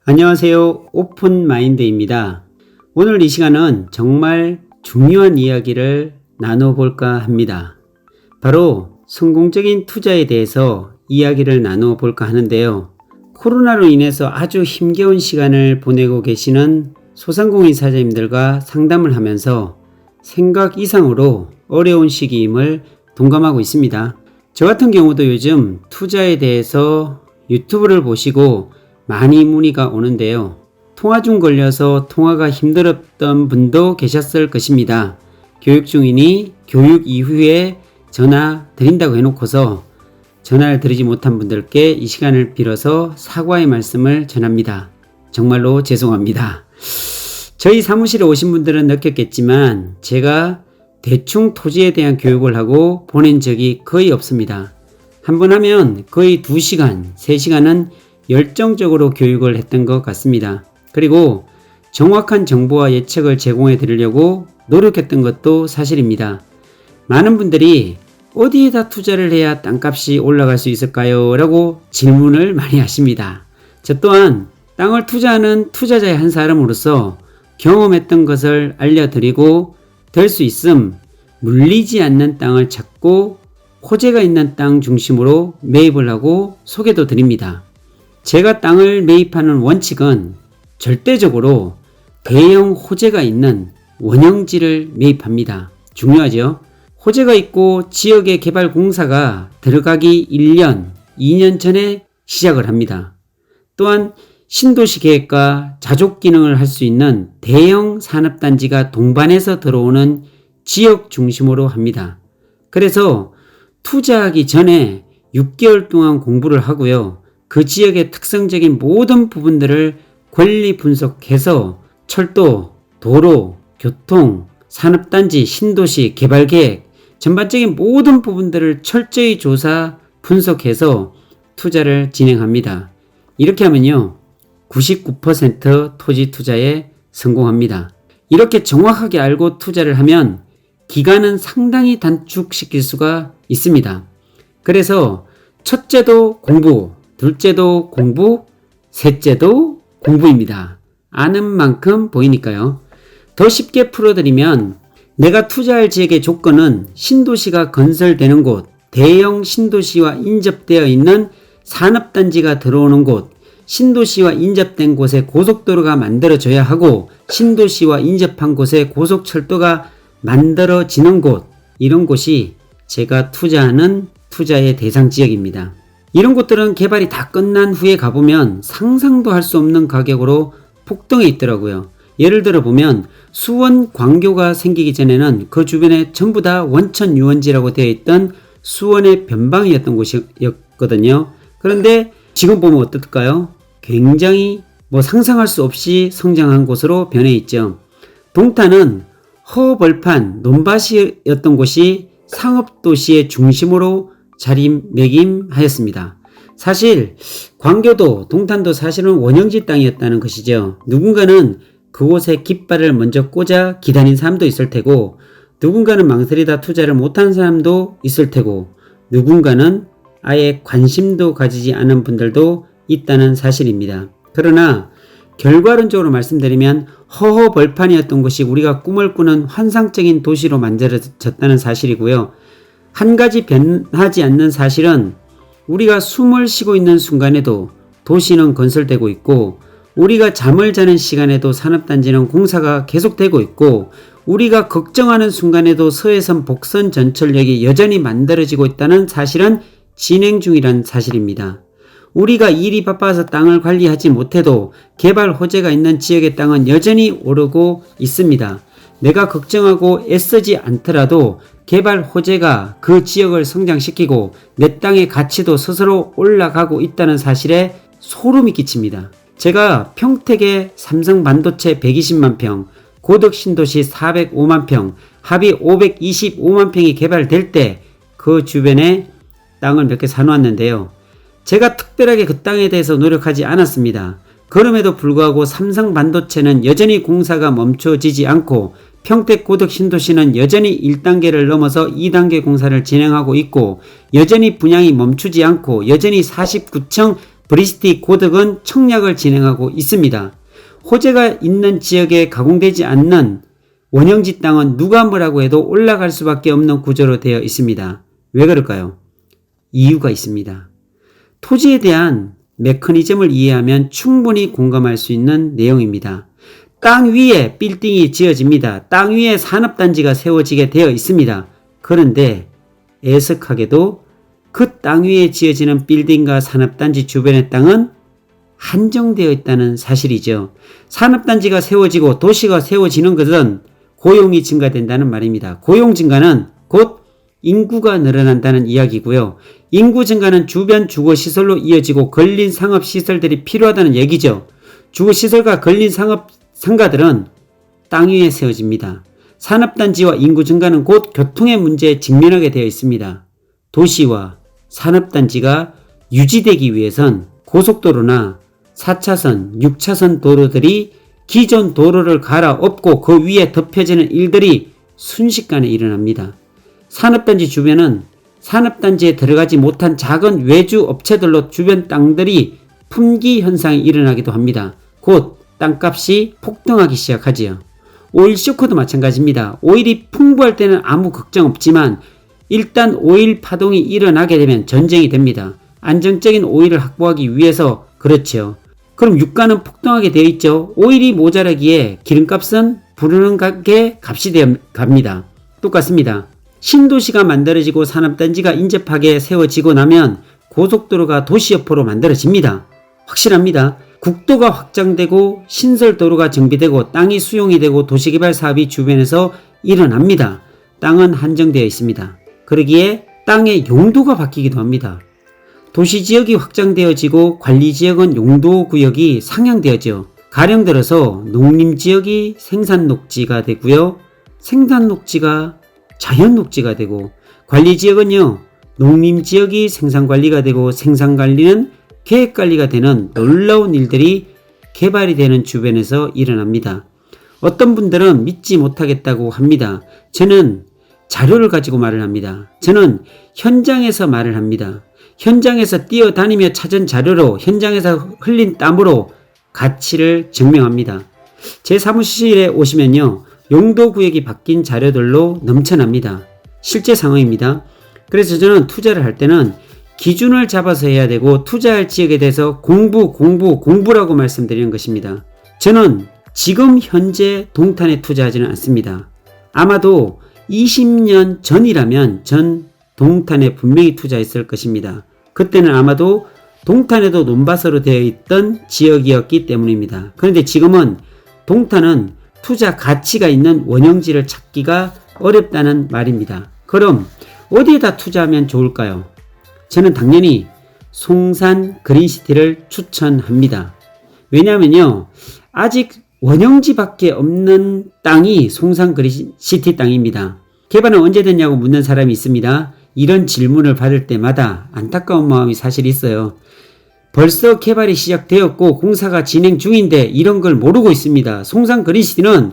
안녕하세요. 오픈마인드입니다. 오늘 이 시간은 정말 중요한 이야기를 나눠볼까 합니다. 바로 성공적인 투자에 대해서 이야기를 나눠볼까 하는데요. 코로나로 인해서 아주 힘겨운 시간을 보내고 계시는 소상공인 사장님들과 상담을 하면서 생각 이상으로 어려운 시기임을 동감하고 있습니다. 저 같은 경우도 요즘 투자에 대해서 유튜브를 보시고 많이 문의가 오는데요. 통화 중 걸려서 통화가 힘들었던 분도 계셨을 것입니다. 교육 중이니 교육 이후에 전화 드린다고 해놓고서 전화를 드리지 못한 분들께 이 시간을 빌어서 사과의 말씀을 전합니다. 정말로 죄송합니다. 저희 사무실에 오신 분들은 느꼈겠지만 제가 대충 토지에 대한 교육을 하고 보낸 적이 거의 없습니다. 한 번 하면 거의 2시간, 3시간은 열정적으로 교육을 했던 것 같습니다. 그리고 정확한 정보와 예측을 제공해 드리려고 노력했던 것도 사실입니다. 많은 분들이 어디에다 투자를 해야 땅값이 올라갈 수 있을까요? 라고 질문을 많이 하십니다. 저 또한 땅을 투자하는 투자자의 한 사람으로서 경험했던 것을 알려드리고 될 수 있음 물리지 않는 땅을 찾고 호재가 있는 땅 중심으로 매입을 하고 소개도 드립니다. 제가 땅을 매입하는 원칙은 절대적으로 대형 호재가 있는 원형지를 매입합니다. 중요하죠? 호재가 있고 지역의 개발 공사가 들어가기 1년, 2년 전에 시작을 합니다. 또한 신도시 계획과 자족 기능을 할 수 있는 대형 산업단지가 동반해서 들어오는 지역 중심으로 합니다. 그래서 투자하기 전에 6개월 동안 공부를 하고요. 그 지역의 특성적인 모든 부분들을 권리 분석해서 철도, 도로, 교통, 산업단지, 신도시, 개발계획 전반적인 모든 부분들을 철저히 조사, 분석해서 투자를 진행합니다. 이렇게 하면요. 99% 토지 투자에 성공합니다. 이렇게 정확하게 알고 투자를 하면 기간은 상당히 단축시킬 수가 있습니다. 그래서 첫째도 공부, 둘째도 공부, 셋째도 공부입니다. 아는 만큼 보이니까요. 더 쉽게 풀어드리면 내가 투자할 지역의 조건은 신도시가 건설되는 곳, 대형 신도시와 인접되어 있는 산업단지가 들어오는 곳, 신도시와 인접된 곳에 고속도로가 만들어져야 하고 신도시와 인접한 곳에 고속철도가 만들어지는 곳, 이런 곳이 제가 투자하는 투자의 대상 지역입니다. 이런 곳들은 개발이 다 끝난 후에 가보면 상상도 할 수 없는 가격으로 폭등해 있더라고요. 예를 들어 보면 수원 광교가 생기기 전에는 그 주변에 전부 다 원천 유원지라고 되어 있던 수원의 변방이었던 곳이었거든요. 그런데 지금 보면 어떨까요? 굉장히 상상할 수 없이 성장한 곳으로 변해 있죠. 동탄은 허벌판, 논밭이었던 곳이 상업도시의 중심으로 자리매김하였습니다. 사실 광교도 동탄도 사실은 원형지 땅이었다는 것이죠. 누군가는 그곳에 깃발을 먼저 꽂아 기다린 사람도 있을 테고 누군가는 망설이다 투자를 못한 사람도 있을 테고 누군가는 아예 관심도 가지지 않은 분들도 있다는 사실입니다. 그러나 결과론적으로 말씀드리면 허허벌판이었던 것이 우리가 꿈을 꾸는 환상적인 도시로 만들어졌다는 사실이고요. 한 가지 변하지 않는 사실은 우리가 숨을 쉬고 있는 순간에도 도시는 건설되고 있고 우리가 잠을 자는 시간에도 산업단지는 공사가 계속되고 있고 우리가 걱정하는 순간에도 서해선 복선 전철역이 여전히 만들어지고 있다는 사실은 진행 중이란 사실입니다. 우리가 일이 바빠서 땅을 관리하지 못해도 개발 호재가 있는 지역의 땅은 여전히 오르고 있습니다. 내가 걱정하고 애쓰지 않더라도 개발 호재가 그 지역을 성장시키고 내 땅의 가치도 스스로 올라가고 있다는 사실에 소름이 끼칩니다. 제가 평택의 삼성 반도체 120만 평, 고덕 신도시 405만 평, 합이 525만 평이 개발될 때 그 주변에 땅을 몇 개 사놓았는데요. 제가 특별하게 그 땅에 대해서 노력하지 않았습니다. 그럼에도 불구하고 삼성 반도체는 여전히 공사가 멈춰지지 않고 평택 고덕 신도시는 여전히 1단계를 넘어서 2단계 공사를 진행하고 있고 여전히 분양이 멈추지 않고 여전히 49층 브리스티 고덕은 청약을 진행하고 있습니다. 호재가 있는 지역에 가공되지 않는 원형지 땅은 누가 뭐라고 해도 올라갈 수밖에 없는 구조로 되어 있습니다. 왜 그럴까요? 이유가 있습니다. 토지에 대한 메커니즘을 이해하면 충분히 공감할 수 있는 내용입니다. 땅 위에 빌딩이 지어집니다. 땅 위에 산업단지가 세워지게 되어 있습니다. 그런데 애석하게도 그 땅 위에 지어지는 빌딩과 산업단지 주변의 땅은 한정되어 있다는 사실이죠. 산업단지가 세워지고 도시가 세워지는 것은 고용이 증가된다는 말입니다. 고용 증가는 곧 인구가 늘어난다는 이야기고요. 인구 증가는 주변 주거시설로 이어지고 걸린 상업시설들이 필요하다는 얘기죠. 주거시설과 걸린 상가들은 땅 위에 세워집니다. 산업단지와 인구 증가는 곧 교통의 문제에 직면하게 되어 있습니다. 도시와 산업단지가 유지되기 위해선 고속도로나 4차선, 6차선 도로들이 기존 도로를 갈아엎고 그 위에 덮여지는 일들이 순식간에 일어납니다. 산업단지 주변은 산업단지에 들어가지 못한 작은 외주 업체들로 주변 땅들이 품귀 현상이 일어나기도 합니다. 곧 땅값이 폭등하기 시작하지요. 오일 쇼크도 마찬가지입니다. 오일이 풍부할 때는 아무 걱정 없지만 일단 오일 파동이 일어나게 되면 전쟁이 됩니다. 안정적인 오일을 확보하기 위해서 그렇죠. 그럼 유가는 폭등하게 되어 있죠. 오일이 모자라기에 기름값은 부르는 가게 값이 되어 갑니다. 똑같습니다. 신도시가 만들어지고 산업단지가 인접하게 세워지고 나면 고속도로가 도시 옆으로 만들어집니다. 확실합니다. 국도가 확장되고 신설도로가 정비되고 땅이 수용이 되고 도시개발 사업이 주변에서 일어납니다. 땅은 한정되어 있습니다. 그러기에 땅의 용도가 바뀌기도 합니다. 도시지역이 확장되어지고 관리지역은 용도구역이 상향되어져 가령 들어서 농림지역이 생산녹지가 되고요. 생산녹지가 자연녹지가 되고 관리지역은요. 농림지역이 생산관리가 되고 생산관리는 계획관리가 되는 놀라운 일들이 개발이 되는 주변에서 일어납니다. 어떤 분들은 믿지 못하겠다고 합니다. 저는 자료를 가지고 말을 합니다. 저는 현장에서 말을 합니다. 현장에서 뛰어다니며 찾은 자료로 현장에서 흘린 땀으로 가치를 증명합니다. 제 사무실에 오시면요. 용도구역이 바뀐 자료들로 넘쳐납니다. 실제 상황입니다. 그래서 저는 투자를 할 때는 기준을 잡아서 해야 되고 투자할 지역에 대해서 공부라고 말씀드리는 것입니다. 저는 지금 현재 동탄에 투자하지는 않습니다. 아마도 20년 전이라면 전 동탄에 분명히 투자했을 것입니다. 그때는 아마도 동탄에도 논밭으로 되어 있던 지역이었기 때문입니다. 그런데 지금은 동탄은 투자 가치가 있는 원형지를 찾기가 어렵다는 말입니다. 그럼 어디에다 투자하면 좋을까요? 저는 당연히 송산 그린시티를 추천합니다. 왜냐하면요. 아직 원형지밖에 없는 땅이 송산 그린시티 땅입니다. 개발은 언제 됐냐고 묻는 사람이 있습니다. 이런 질문을 받을 때마다 안타까운 마음이 사실 있어요. 벌써 개발이 시작되었고 공사가 진행 중인데 이런 걸 모르고 있습니다. 송산 그린시티는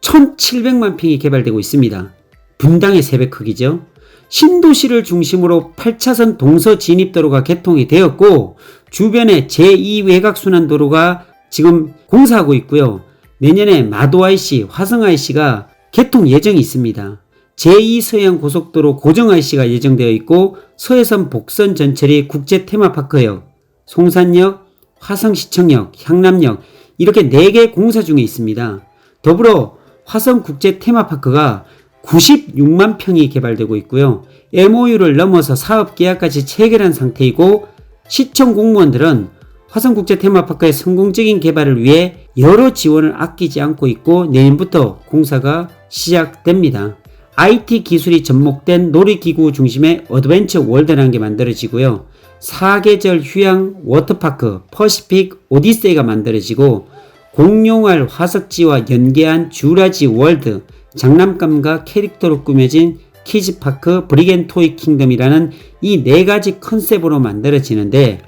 1700만 평이 개발되고 있습니다. 분당의 3배 크기죠. 신도시를 중심으로 8차선 동서 진입도로가 개통이 되었고 주변에 제2외곽순환도로가 지금 공사하고 있고요. 내년에 마도-IC, 화성-IC가 개통 예정이 있습니다. 제2서해안고속도로 고정-IC가 예정되어 있고 서해선 복선 전철이 국제테마파크역, 송산역, 화성시청역, 향남역 이렇게 4개 공사 중에 있습니다. 더불어 화성국제테마파크가 96만 평이 개발되고 있고요. MOU를 넘어서 사업계약까지 체결한 상태이고 시청 공무원들은 화성국제테마파크의 성공적인 개발을 위해 여러 지원을 아끼지 않고 있고 내년부터 공사가 시작됩니다. IT 기술이 접목된 놀이기구 중심의 어드벤처 월드라는 게 만들어지고요. 4계절 휴양 워터파크 퍼시픽 오디세이가 만들어지고 공룡알 화석지와 연계한 쥬라지 월드, 장난감과 캐릭터로 꾸며진 키즈파크 브리겐토이 킹덤이라는 이 4가지 컨셉으로 만들어지는데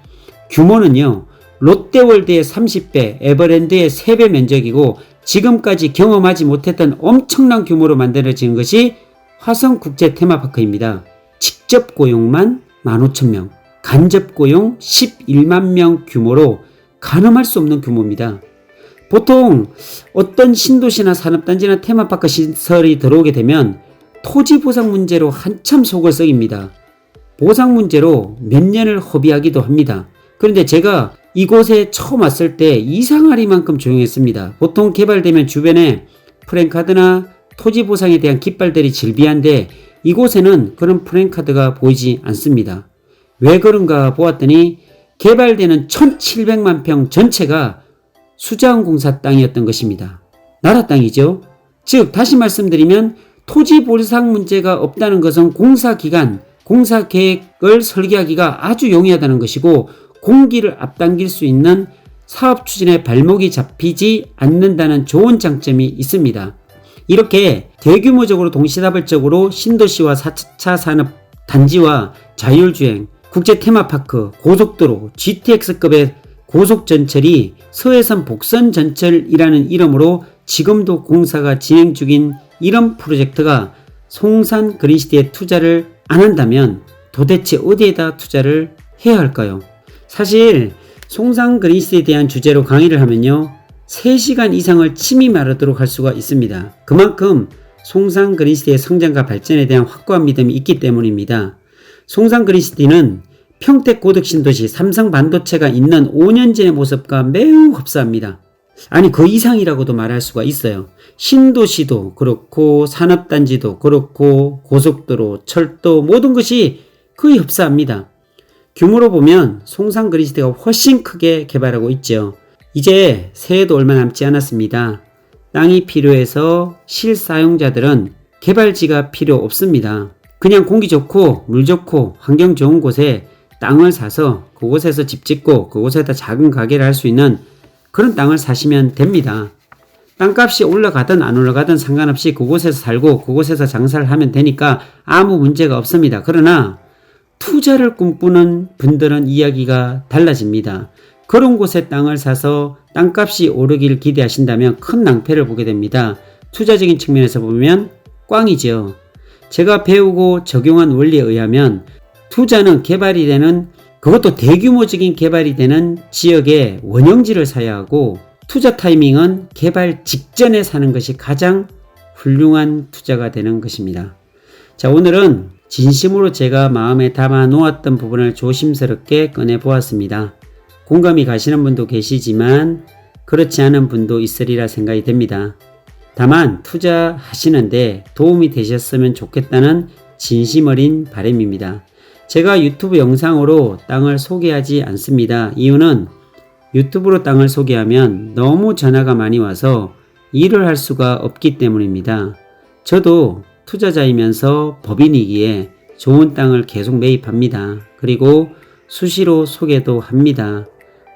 규모는요. 롯데월드의 30배, 에버랜드의 3배 면적이고 지금까지 경험하지 못했던 엄청난 규모로 만들어지는 것이 화성국제테마파크입니다. 직접 고용만 15,000명, 간접 고용 11만 명 규모로 가늠할 수 없는 규모입니다. 보통 어떤 신도시나 산업단지나 테마파크 시설이 들어오게 되면 토지 보상 문제로 한참 속을 썩입니다. 보상 문제로 몇 년을 허비하기도 합니다. 그런데 제가 이곳에 처음 왔을 때 이상하리만큼 조용했습니다. 보통 개발되면 주변에 프랜카드나 토지 보상에 대한 깃발들이 질비한데 이곳에는 그런 프랜카드가 보이지 않습니다. 왜 그런가 보았더니 개발되는 1700만 평 전체가 수자원공사 땅이었던 것입니다. 나라 땅이죠. 즉 다시 말씀드리면 토지 보상 문제가 없다는 것은 공사 기간, 공사 계획을 설계하기가 아주 용이하다는 것이고 공기를 앞당길 수 있는 사업 추진에 발목이 잡히지 않는다는 좋은 장점이 있습니다. 이렇게 대규모적으로 동시다발적으로 신도시와 4차 산업 단지와 자율주행, 국제 테마파크, 고속도로, GTX급의 고속전철이 서해선 복선전철이라는 이름으로 지금도 공사가 진행 중인 이런 프로젝트가 송산 그린시티에 투자를 안 한다면 도대체 어디에다 투자를 해야 할까요? 사실 송산 그린시티에 대한 주제로 강의를 하면요 3시간 이상을 침이 마르도록 할 수가 있습니다. 그만큼 송산 그린시티의 성장과 발전에 대한 확고한 믿음이 있기 때문입니다. 송산 그린시티는 평택 고덕신도시 삼성반도체가 있는 5년 전의 모습과 매우 흡사합니다. 아니 그 이상이라고도 말할 수가 있어요. 신도시도 그렇고 산업단지도 그렇고 고속도로, 철도 모든 것이 거의 흡사합니다. 규모로 보면 송산 그린시티가 훨씬 크게 개발하고 있죠. 이제 새해도 얼마 남지 않았습니다. 땅이 필요해서 실사용자들은 개발지가 필요 없습니다. 그냥 공기 좋고 물 좋고 환경 좋은 곳에 땅을 사서 그곳에서 집 짓고 그곳에다 작은 가게를 할 수 있는 그런 땅을 사시면 됩니다. 땅값이 올라가든 안 올라가든 상관없이 그곳에서 살고 그곳에서 장사를 하면 되니까 아무 문제가 없습니다. 그러나 투자를 꿈꾸는 분들은 이야기가 달라집니다. 그런 곳에 땅을 사서 땅값이 오르길 기대하신다면 큰 낭패를 보게 됩니다. 투자적인 측면에서 보면 꽝이죠. 제가 배우고 적용한 원리에 의하면 투자는 개발이 되는 그것도 대규모적인 개발이 되는 지역의 원형지를 사야 하고 투자 타이밍은 개발 직전에 사는 것이 가장 훌륭한 투자가 되는 것입니다. 자, 오늘은 진심으로 제가 마음에 담아 놓았던 부분을 조심스럽게 꺼내 보았습니다. 공감이 가시는 분도 계시지만 그렇지 않은 분도 있으리라 생각이 됩니다. 다만 투자하시는데 도움이 되셨으면 좋겠다는 진심 어린 바람입니다. 제가 유튜브 영상으로 땅을 소개하지 않습니다. 이유는 유튜브로 땅을 소개하면 너무 전화가 많이 와서 일을 할 수가 없기 때문입니다. 저도 투자자이면서 법인이기에 좋은 땅을 계속 매입합니다. 그리고 수시로 소개도 합니다.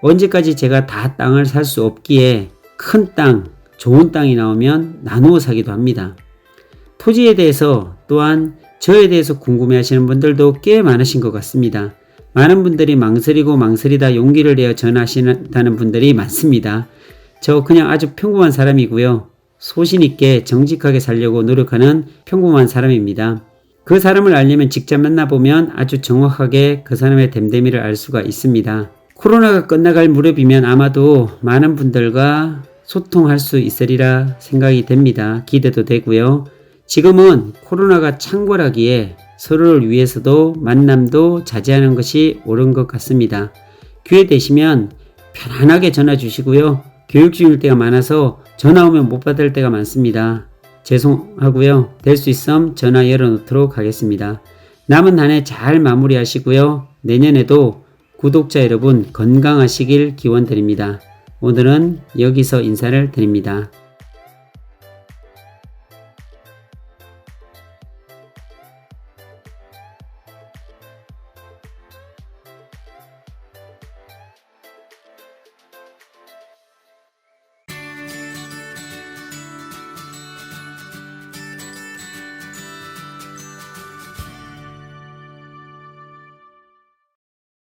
언제까지 제가 다 땅을 살 수 없기에 큰 땅, 좋은 땅이 나오면 나누어 사기도 합니다. 토지에 대해서 또한 저에 대해서 궁금해하시는 분들도 꽤 많으신 것 같습니다. 많은 분들이 망설이다 용기를 내어 전화하신다는 분들이 많습니다. 저 그냥 아주 평범한 사람이고요. 소신 있게 정직하게 살려고 노력하는 평범한 사람입니다. 그 사람을 알려면 직접 만나보면 아주 정확하게 그 사람의 됨됨이를 알 수가 있습니다. 코로나가 끝나갈 무렵이면 아마도 많은 분들과 소통할 수 있으리라 생각이 됩니다. 기대도 되고요. 지금은 코로나가 창궐하기에 서로를 위해서도 만남도 자제하는 것이 옳은 것 같습니다. 기회 되시면 편안하게 전화 주시고요. 교육 중일 때가 많아서 전화 오면 못 받을 때가 많습니다. 죄송하고요. 될 수 있음 전화 열어놓도록 하겠습니다. 남은 한 해 잘 마무리하시고요. 내년에도 구독자 여러분 건강하시길 기원드립니다. 오늘은 여기서 인사를 드립니다.